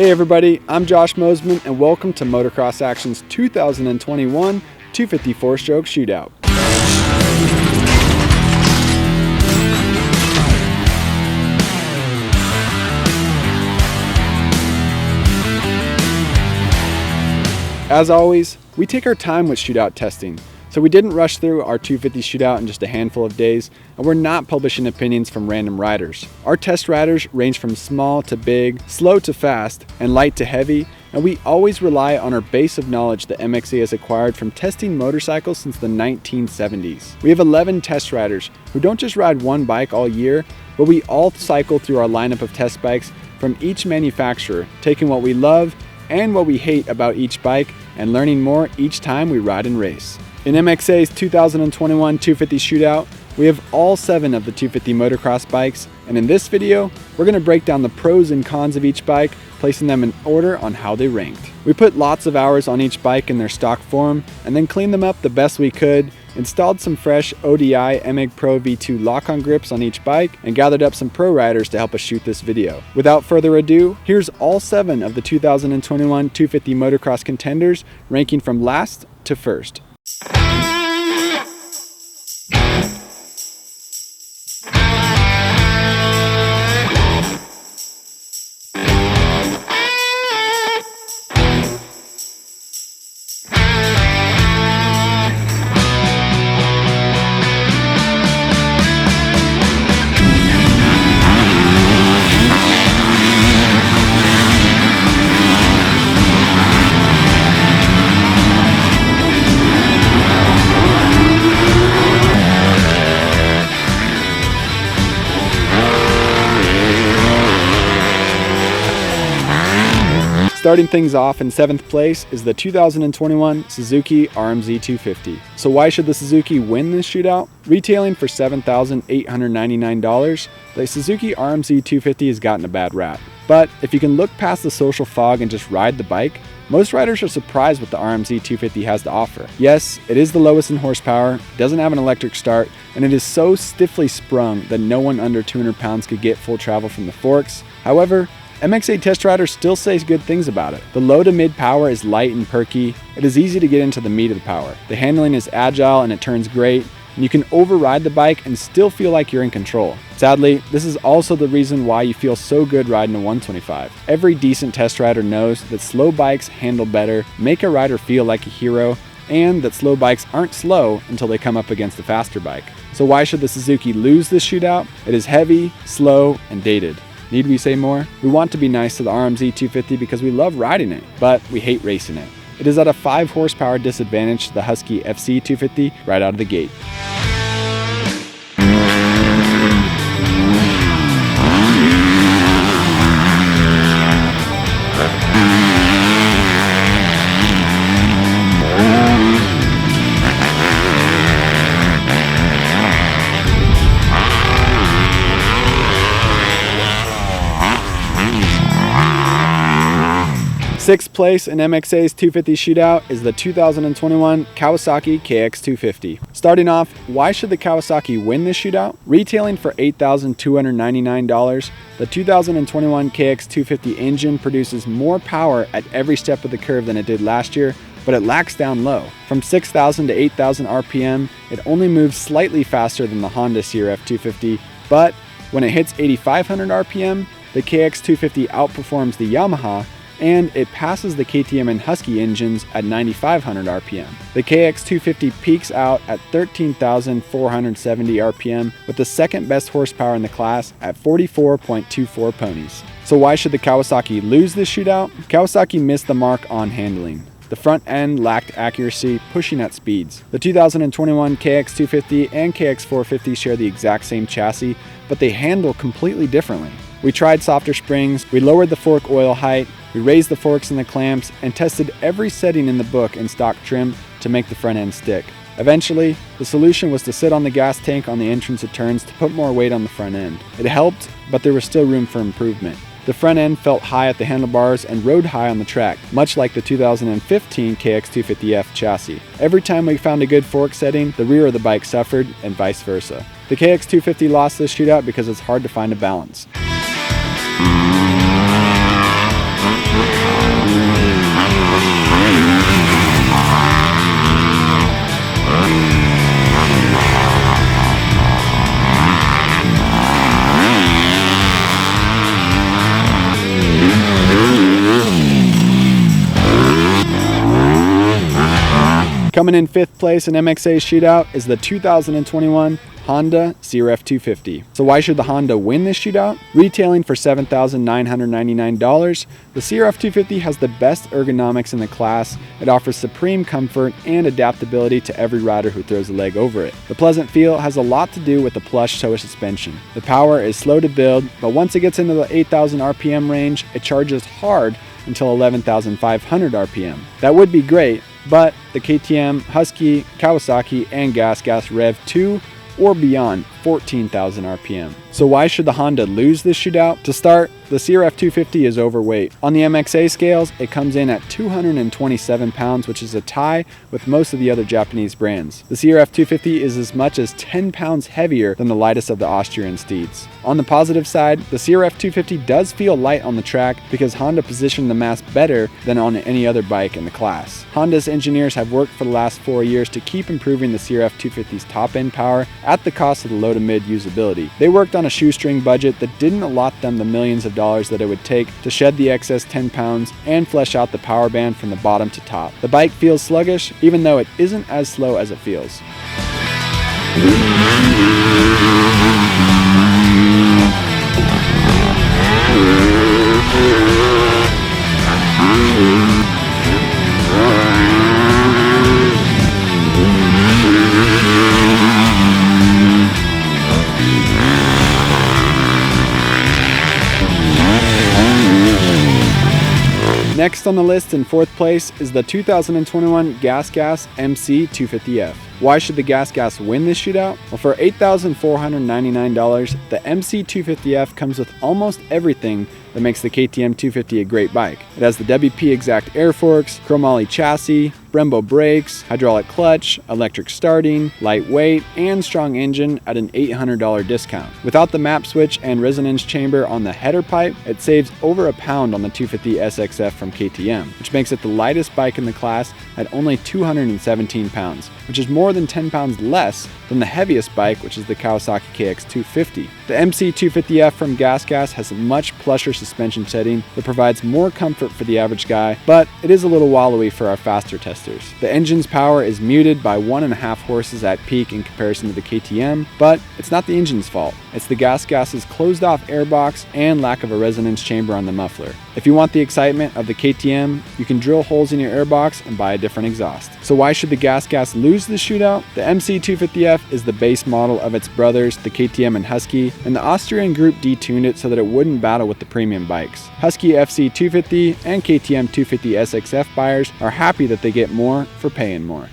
Hey everybody, I'm Josh Mosman and welcome to Motocross Action's 2021 250 4-stroke shootout. As always, we take our time with shootout testing, so we didn't rush through our 250 shootout in just a handful of days, and we're not publishing opinions from random riders. Our test riders range from small to big, slow to fast, and light to heavy, and we always rely on our base of knowledge that MXA has acquired from testing motorcycles since the 1970s. We have 11 test riders who don't just ride one bike all year, but we all cycle through our lineup of test bikes from each manufacturer, taking what we love and what we hate about each bike and learning more each time we ride and race. In MXA's 2021 250 shootout, we have all 7 of the 250 motocross bikes, and in this video, we're going to break down the pros and cons of each bike, placing them in order on how they ranked. We put lots of hours on each bike in their stock form, and then cleaned them up the best we could, installed some fresh ODI MX Pro V2 lock-on grips on each bike, and gathered up some pro riders to help us shoot this video. Without further ado, here's all 7 of the 2021 250 motocross contenders, ranking from last to first. Starting things off in 7th place is the 2021 Suzuki RMZ250. So why should the Suzuki win this shootout? Retailing for $7,899, the Suzuki RMZ250 has gotten a bad rap. But if you can look past the social fog and just ride the bike, most riders are surprised what the RMZ250 has to offer. Yes, it is the lowest in horsepower, doesn't have an electric start, and it is so stiffly sprung that no one under 200 pounds could get full travel from the forks. However, MXA test riders still say good things about it. The low to mid power is light and perky. It is easy to get into the meat of the power. The handling is agile and it turns great, and you can override the bike and still feel like you're in control. Sadly, this is also the reason why you feel so good riding a 125. Every decent test rider knows that slow bikes handle better, make a rider feel like a hero, and that slow bikes aren't slow until they come up against a faster bike. So why should the Suzuki lose this shootout? It is heavy, slow, and dated. Need we say more? We want to be nice to the RMZ250 because we love riding it, but we hate racing it. It is at a 5 horsepower disadvantage to the Husky FC 250 right out of the gate. Sixth place in MXA's 250 shootout is the 2021 Kawasaki KX250. Starting off, why should the Kawasaki win this shootout? Retailing for $8,299, the 2021 KX250 engine produces more power at every step of the curve than it did last year, but it lacks down low. From 6,000 to 8,000 RPM, it only moves slightly faster than the Honda CRF 250, but when it hits 8,500 RPM, the KX250 outperforms the Yamaha, and it passes the KTM and Husky engines at 9,500 RPM. The KX250 peaks out at 13,470 RPM with the second best horsepower in the class at 44.24 ponies. So why should the Kawasaki lose this shootout? Kawasaki missed the mark on handling. The front end lacked accuracy, pushing at speeds. The 2021 KX250 and KX450 share the exact same chassis, but they handle completely differently. We tried softer springs, we lowered the fork oil height, we raised the forks in the clamps, and tested every setting in the book in stock trim to make the front end stick. Eventually, the solution was to sit on the gas tank on the entrance of turns to put more weight on the front end. It helped, but there was still room for improvement. The front end felt high at the handlebars and rode high on the track, much like the 2015 KX250F chassis. Every time we found a good fork setting, the rear of the bike suffered, and vice versa. The KX250 lost this shootout because it's hard to find a balance. Coming in 5th place in MXA's shootout is the 2021 Honda CRF250. So why should the Honda win this shootout? Retailing for $7,999, the CRF250 has the best ergonomics in the class. It offers supreme comfort and adaptability to every rider who throws a leg over it. The pleasant feel has a lot to do with the plush toe suspension. The power is slow to build, but once it gets into the 8,000 RPM range, it charges hard until 11,500 RPM. That would be great, but the KTM, Husky, Kawasaki, and Gas Rev 2 or beyond 14,000 RPM. So why should the Honda lose this shootout? To start, the CRF250 is overweight. On the MXA scales, it comes in at 227 pounds, which is a tie with most of the other Japanese brands. The CRF250 is as much as 10 pounds heavier than the lightest of the Austrian steeds. On the positive side, the CRF250 does feel light on the track because Honda positioned the mass better than on any other bike in the class. Honda's engineers have worked for the last 4 years to keep improving the CRF250's top-end power at the cost of the low to mid usability. They worked on a shoestring budget that didn't allot them the millions of dollars that it would take to shed the excess 10 pounds and flesh out the power band from the bottom to top. The bike feels sluggish, even though it isn't as slow as it feels. Next on the list in 4th place is the 2021 Gas MC250F. Why should the Gas win this shootout? Well, for $8,499, the MC250F comes with almost everything that makes the KTM 250 a great bike. It has the WP Exact air forks, chromoly chassis, Brembo brakes, hydraulic clutch, electric starting, lightweight, and strong engine at an $800 discount. Without the map switch and resonance chamber on the header pipe, it saves over a pound on the 250 SXF from KTM, which makes it the lightest bike in the class at only 217 pounds, which is more than 10 pounds less than the heaviest bike, which is the Kawasaki KX250. The MC250F from Gas has a much plusher suspension setting that provides more comfort for the average guy, but it is a little wallowy for our faster testers. The engine's power is muted by 1.5 horses at peak in comparison to the KTM, but it's not the engine's fault. It's the Gas's closed off airbox and lack of a resonance chamber on the muffler. If you want the excitement of the KTM, you can drill holes in your airbox and buy a different exhaust. So why should the Gas lose this shootout? The MC250F is the base model of its brothers, the KTM and Husky, and the Austrian group detuned it so that it wouldn't battle with the premium bikes. Husky FC 250 and KTM 250 SXF buyers are happy that they get more for paying more.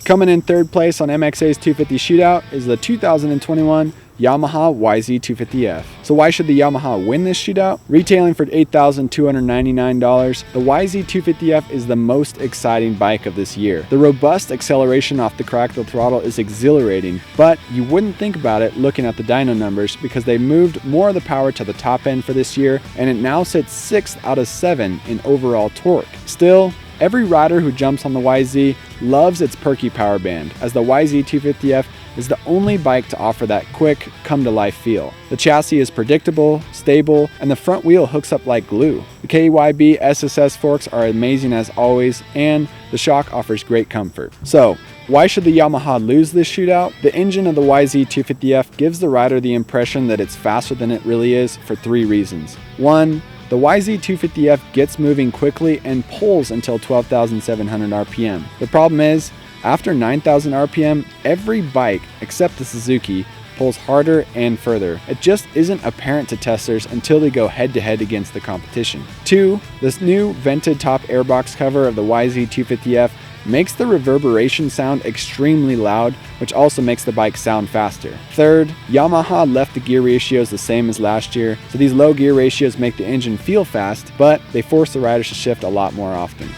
Coming in 3rd place on MXA's 250 shootout is the 2021 Yamaha YZ250F. So why should the Yamaha win this shootout? Retailing for $8,299, the YZ250F is the most exciting bike of this year. The robust acceleration off the crack of the throttle is exhilarating, but you wouldn't think about it looking at the dyno numbers because they moved more of the power to the top end for this year, and it now sits 6th out of 7 in overall torque. Still, every rider who jumps on the YZ loves its perky power band, as the YZ250F is the only bike to offer that quick, come-to-life feel. The chassis is predictable, stable, and the front wheel hooks up like glue. The KYB SSS forks are amazing as always, and the shock offers great comfort. So, why should the Yamaha lose this shootout? The engine of the YZ250F gives the rider the impression that it's faster than it really is for 3 reasons. 1, the YZ250F gets moving quickly and pulls until 12,700 RPM. The problem is, after 9,000 RPM, every bike except the Suzuki pulls harder and further. It just isn't apparent to testers until they go head-to-head against the competition. 2, this new vented top airbox cover of the YZ250F makes the reverberation sound extremely loud, which also makes the bike sound faster. 3rd, Yamaha left the gear ratios the same as last year, so these low gear ratios make the engine feel fast, but they force the riders to shift a lot more often.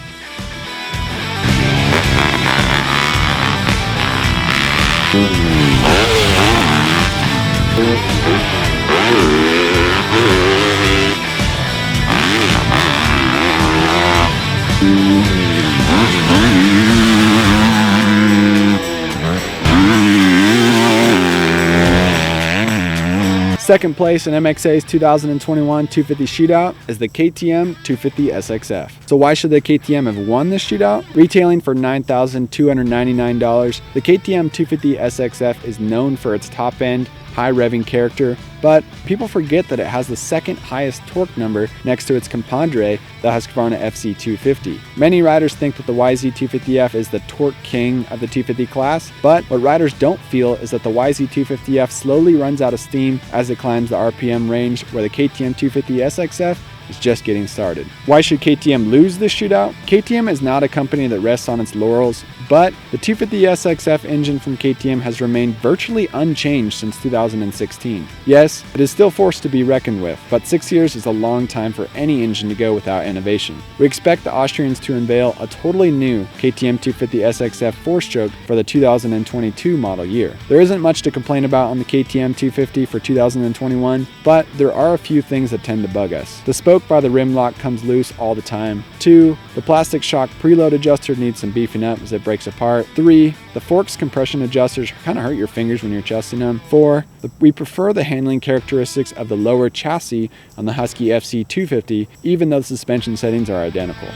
Second place in MXA's 2021 250 Shootout is the KTM 250 SXF. So why should the KTM have won this shootout? Retailing for $9,299, the KTM 250 SXF is known for its top-end, high-revving character, but people forget that it has the second highest torque number next to its compadre, the Husqvarna FC 250. Many riders think that the YZ250F is the torque king of the 250 class, but what riders don't feel is that the YZ250F slowly runs out of steam as it climbs the RPM range, where the KTM 250 SXF is just getting started. Why should KTM lose this shootout? KTM is not a company that rests on its laurels, but the 250 SXF engine from KTM has remained virtually unchanged since 2016. Yes, it is still forced to be reckoned with, but 6 years is a long time for any engine to go without innovation. We expect the Austrians to unveil a totally new KTM 250 SXF 4-stroke for the 2022 model year. There isn't much to complain about on the KTM 250 for 2021, but there are a few things that tend to bug us. The spoke by the rim lock comes loose all the time. 2. The plastic shock preload adjuster needs some beefing up as it breaks apart. 3. The forks compression adjusters kind of hurt your fingers when you're adjusting them. 4. We prefer the handling characteristics of the lower chassis on the Husky FC 250, even though the suspension settings are identical.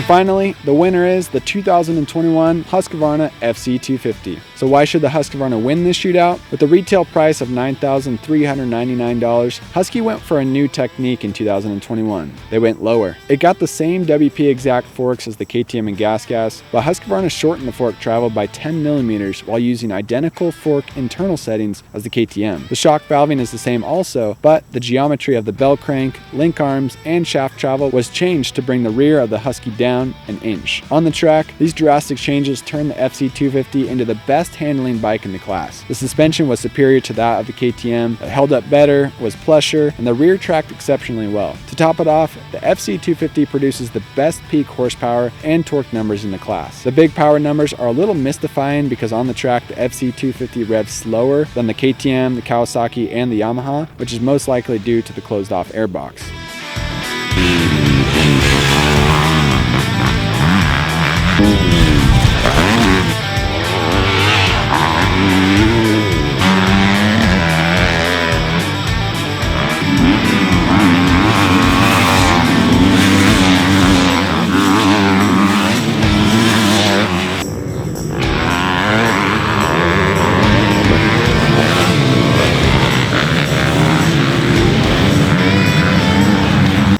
Finally, the winner is the 2021 Husqvarna FC 250. So why should the Husqvarna win this shootout? With a retail price of $9,399, Husky went for a new technique in 2021. They went lower. It got the same WP exact forks as the KTM and Gas, but Husqvarna shortened the fork travel by 10 millimeters while using identical fork internal settings as the KTM. The shock valving is the same also, but the geometry of the bell crank, link arms, and shaft travel was changed to bring the rear of the Husky down an inch. On the track, these drastic changes turned the FC250 into the best handling bike in the class. The suspension was superior to that of the KTM, it held up better, was plusher, and the rear tracked exceptionally well. To top it off, the FC250 produces the best peak horsepower and torque numbers in the class. The big power numbers are a little mystifying because on the track the FC250 revs slower than the KTM, the Kawasaki, and the Yamaha, which is most likely due to the closed off airbox.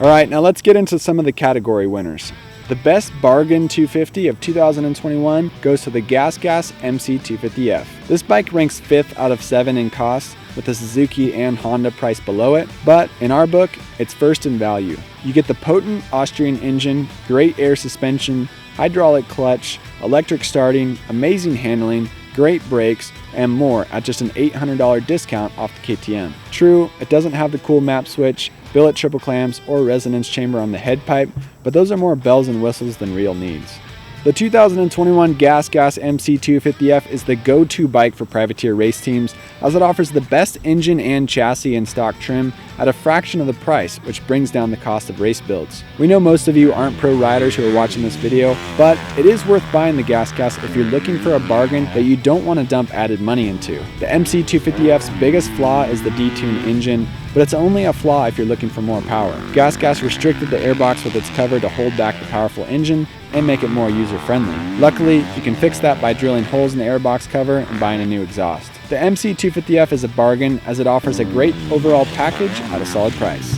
Alright, now let's get into some of the category winners. The best bargain 250 of 2021 goes to the Gas MC250F. This bike ranks 5th out of 7 in cost, with the Suzuki and Honda priced below it, but in our book, it's first in value. You get the potent Austrian engine, great air suspension, hydraulic clutch, electric starting, amazing handling, great brakes, and more at just an $800 discount off the KTM. True, it doesn't have the cool map switch, billet triple clamps, or resonance chamber on the head pipe, but those are more bells and whistles than real needs. The 2021 Gas MC250F is the go-to bike for privateer race teams, as it offers the best engine and chassis and stock trim at a fraction of the price, which brings down the cost of race builds. We know most of you aren't pro riders who are watching this video, but it is worth buying the Gas if you're looking for a bargain that you don't want to dump added money into. The MC250F's biggest flaw is the detuned engine, but it's only a flaw if you're looking for more power. Gas restricted the airbox with its cover to hold back the powerful engine and make it more user-friendly. Luckily, you can fix that by drilling holes in the airbox cover and buying a new exhaust. The MC250F is a bargain as it offers a great overall package at a solid price.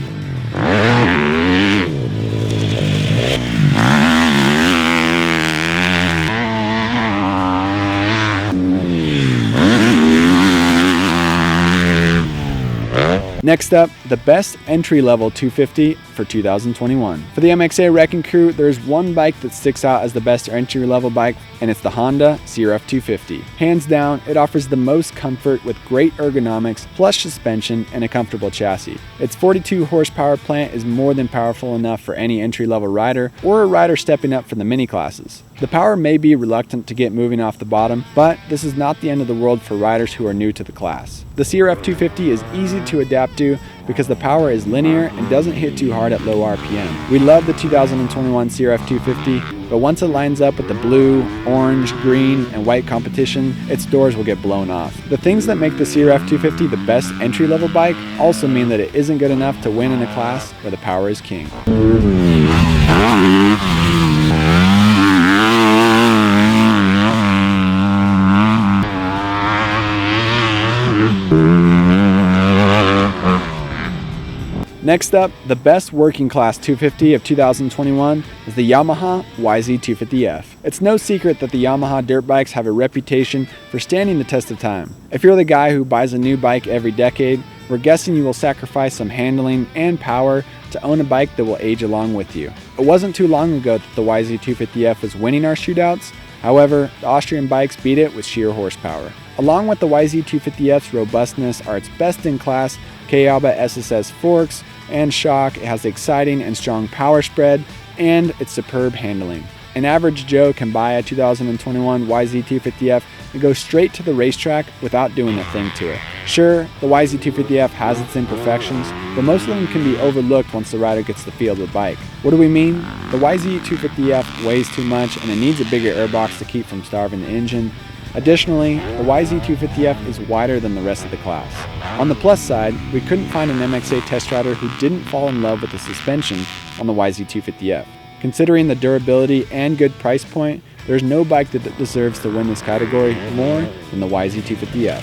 Next up, the best entry-level 250 for 2021. For the MXA Wrecking Crew, there's one bike that sticks out as the best entry-level bike, and it's the Honda CRF250. Hands down, it offers the most comfort with great ergonomics, plush suspension, and a comfortable chassis. Its 42 horsepower plant is more than powerful enough for any entry-level rider or a rider stepping up from the mini classes. The power may be reluctant to get moving off the bottom, but this is not the end of the world for riders who are new to the class. The CRF250 is easy to adapt to because the power is linear and doesn't hit too hard at low RPM. We love the 2021 CRF250, but once it lines up with the blue, orange, green, and white competition, its doors will get blown off. The things that make the CRF250 the best entry-level bike also mean that it isn't good enough to win in a class where the power is king. Next up, the best working class 250 of 2021 is the Yamaha YZ250F. It's no secret that the Yamaha dirt bikes have a reputation for standing the test of time. If you're the guy who buys a new bike every decade, we're guessing you will sacrifice some handling and power to own a bike that will age along with you. It wasn't too long ago that the YZ250F was winning our shootouts. However, the Austrian bikes beat it with sheer horsepower. Along with the YZ250F's robustness are its best-in-class Kawasaki SSS forks and shock. It has exciting and strong power spread and its superb handling. An average Joe can buy a 2021 YZ250F and go straight to the racetrack without doing a thing to it. Sure, the YZ250F has its imperfections, but most of them can be overlooked once the rider gets the feel of the bike. What do we mean? The YZ250F weighs too much and it needs a bigger airbox to keep from starving the engine. Additionally, the YZ250F is wider than the rest of the class. On the plus side, we couldn't find an MXA test rider who didn't fall in love with the suspension on the YZ250F. Considering the durability and good price point, there's no bike that deserves to win this category more than the YZ250F.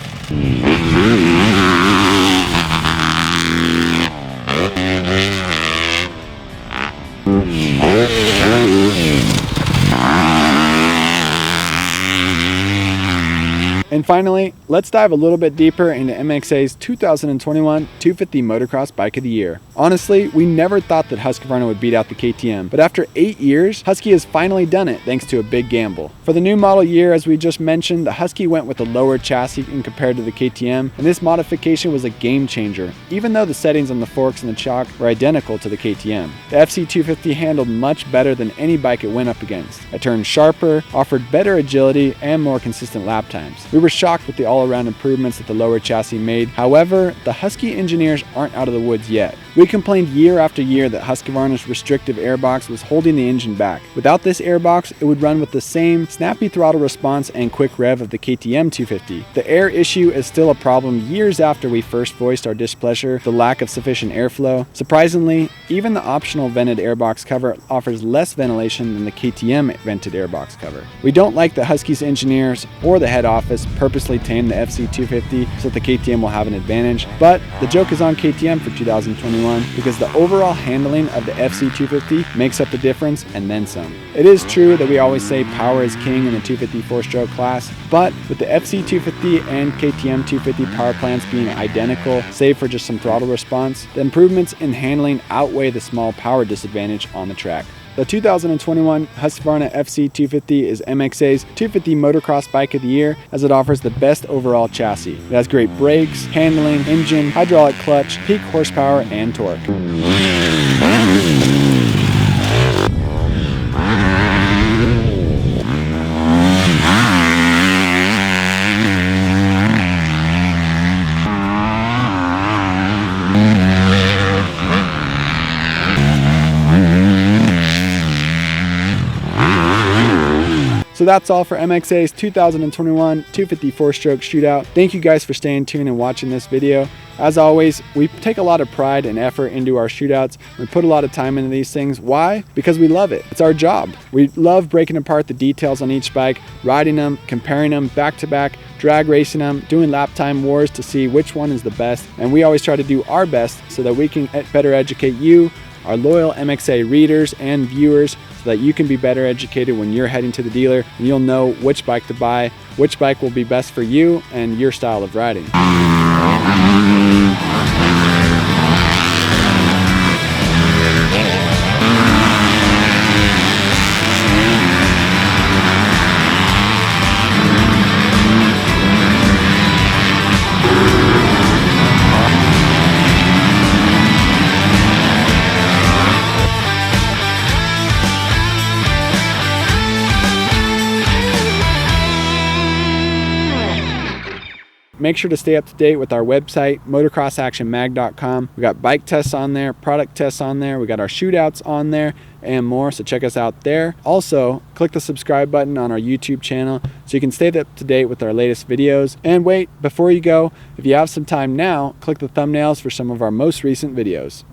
And finally, let's dive a little bit deeper into MXA's 2021 250 Motocross Bike of the Year. Honestly, we never thought that Husqvarna would beat out the KTM, but after 8 years, Husky has finally done it thanks to a big gamble. For the new model year, as we just mentioned, the Husky went with a lower chassis compared to the KTM, and this modification was a game changer, even though the settings on the forks and the shock were identical to the KTM. The FC250 handled much better than any bike it went up against. It turned sharper, offered better agility, and more consistent lap times. We were shocked with the all-around improvements that the lower chassis made. However, the Husky engineers aren't out of the woods yet. We complained year after year that Husqvarna's restrictive airbox was holding the engine back. Without this airbox, it would run with the same snappy throttle response and quick rev of the KTM 250. The air issue is still a problem years after we first voiced our displeasure with the lack of sufficient airflow. Surprisingly, even the optional vented airbox cover offers less ventilation than the KTM vented airbox cover. We don't like that Husky's engineers or the head office purposely tamed the FC250 so that the KTM will have an advantage, but the joke is on KTM for 2021 because the overall handling of the FC250 makes up the difference and then some. It is true that we always say power is king in the 250 four-stroke class, but with the FC250 and KTM 250 power plants being identical, save for just some throttle response, the improvements in handling outweigh the small power disadvantage on the track. The 2021 Husqvarna FC250 is MXA's 250 Motocross Bike of the Year as it offers the best overall chassis. It has great brakes, handling, engine, hydraulic clutch, peak horsepower, and torque. So that's all for MXA's 2021 250 four-stroke shootout. Thank you guys for staying tuned and watching this video. As always, we take a lot of pride and effort into our shootouts. We put a lot of time into these things. Why? Because we love it. It's our job. We love breaking apart the details on each bike, riding them, comparing them back to back, drag racing them, doing lap time wars to see which one is the best. And we always try to do our best so that we can better educate you, our loyal MXA readers and viewers, so that you can be better educated when you're heading to the dealer and you'll know which bike to buy, which bike will be best for you and your style of riding. make sure to stay up to date with our website, motocrossactionmag.com. We got bike tests on there, product tests on there, we got our shootouts on there, and more, so check us out there. Also, click the subscribe button on our YouTube channel so you can stay up to date with our latest videos. And wait, before you go, if you have some time now, click the thumbnails for some of our most recent videos.